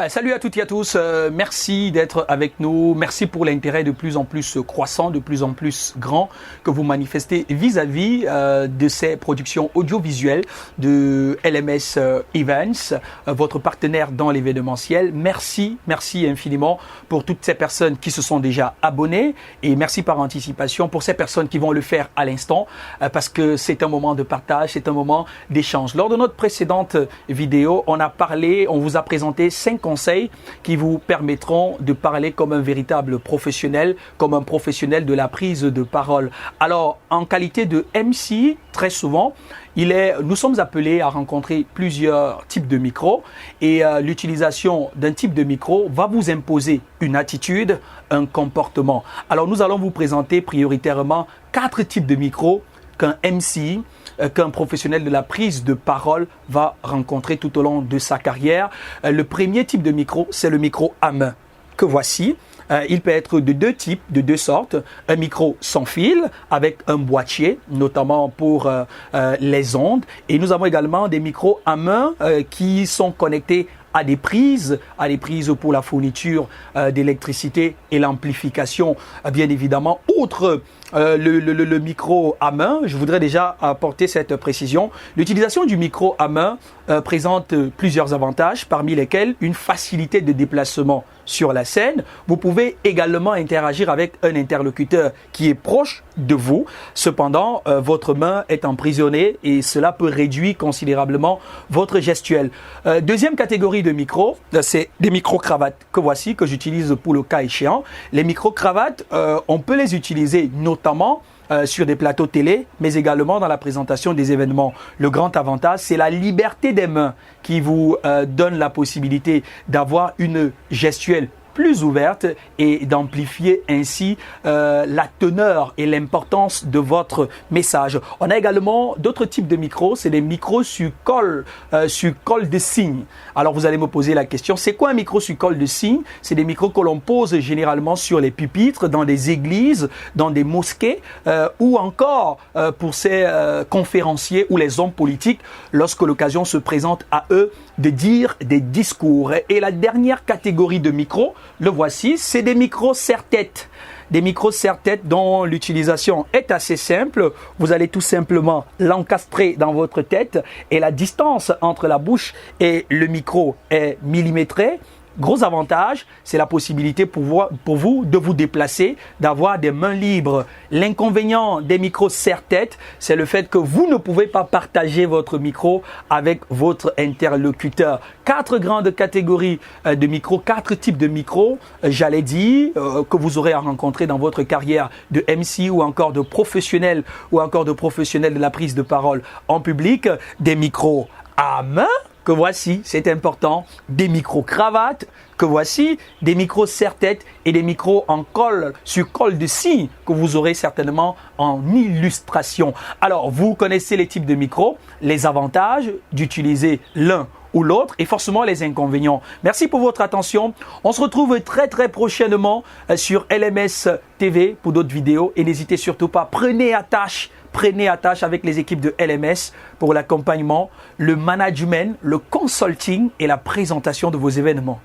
Salut à toutes et à tous, merci d'être avec nous, merci pour l'intérêt de plus en plus croissant, de plus en plus grand que vous manifestez vis-à-vis de ces productions audiovisuelles de LMS Events, votre partenaire dans l'événementiel. Merci infiniment pour toutes ces personnes qui se sont déjà abonnées et merci par anticipation pour ces personnes qui vont le faire à l'instant parce que c'est un moment de partage, c'est un moment d'échange. Lors de notre précédente vidéo, on vous a présenté 5 conseils qui vous permettront de parler comme un véritable professionnel, comme un professionnel de la prise de parole. Alors, en qualité de MC, très souvent, nous sommes appelés à rencontrer plusieurs types de micros et l'utilisation d'un type de micro va vous imposer une attitude, un comportement. Alors, nous allons vous présenter prioritairement 4 types de micros qu'un MC, qu'un professionnel de la prise de parole va rencontrer tout au long de sa carrière. Le premier type de micro, c'est le micro à main que voici. Il peut être de 2 types, de 2 sortes. Un micro sans fil avec un boîtier, notamment pour les ondes. Et nous avons également des micros à main qui sont connectés à des prises pour la fourniture d'électricité et l'amplification, bien évidemment. Outre le micro à main, je voudrais déjà apporter cette précision. L'utilisation du micro à main présente plusieurs avantages, parmi lesquels une facilité de déplacement sur la scène. Vous pouvez également interagir avec un interlocuteur qui est proche de vous. Cependant, votre main est emprisonnée et cela peut réduire considérablement votre gestuelle. Deuxième catégorie de micros, c'est des micro-cravates que voici, que j'utilise pour le cas échéant. Les micro-cravates, on peut les utiliser notamment sur des plateaux télé, mais également dans la présentation des événements. Le grand avantage, c'est la liberté des mains qui vous donne la possibilité d'avoir une gestuelle plus ouverte et d'amplifier ainsi la teneur et l'importance de votre message. On a également d'autres types de micros, c'est des micros sur colle de cygne. Alors vous allez me poser la question, c'est quoi un micro sur colle de cygne? C'est des micros que l'on pose généralement sur les pupitres, dans des églises, dans des mosquées ou encore pour ces conférenciers ou les hommes politiques lorsque l'occasion se présente à eux de dire des discours. Et la dernière catégorie de micros, le voici, c'est des micros serre-tête. Des micros serre-tête dont l'utilisation est assez simple. Vous allez tout simplement l'encastrer dans votre tête et la distance entre la bouche et le micro est millimétrée. Gros avantage, c'est la possibilité pour vous de vous déplacer, d'avoir des mains libres. L'inconvénient des micros serre-tête, c'est le fait que vous ne pouvez pas partager votre micro avec votre interlocuteur. 4 grandes catégories de micros, 4 types de micros, j'allais dire, que vous aurez à rencontrer dans votre carrière de MC ou encore de professionnel de la prise de parole en public. Des micros à main, que voici, c'est important, des micro-cravates, que voici, des micros serre-tête et des micros en sur colle de cygne que vous aurez certainement en illustration. Alors, vous connaissez les types de micros, les avantages d'utiliser l'un ou l'autre et forcément les inconvénients. Merci pour votre attention. On se retrouve très prochainement sur LMS TV pour d'autres vidéos et n'hésitez surtout pas, prenez attache avec les équipes de LMS pour l'accompagnement, le management, le consulting et la présentation de vos événements.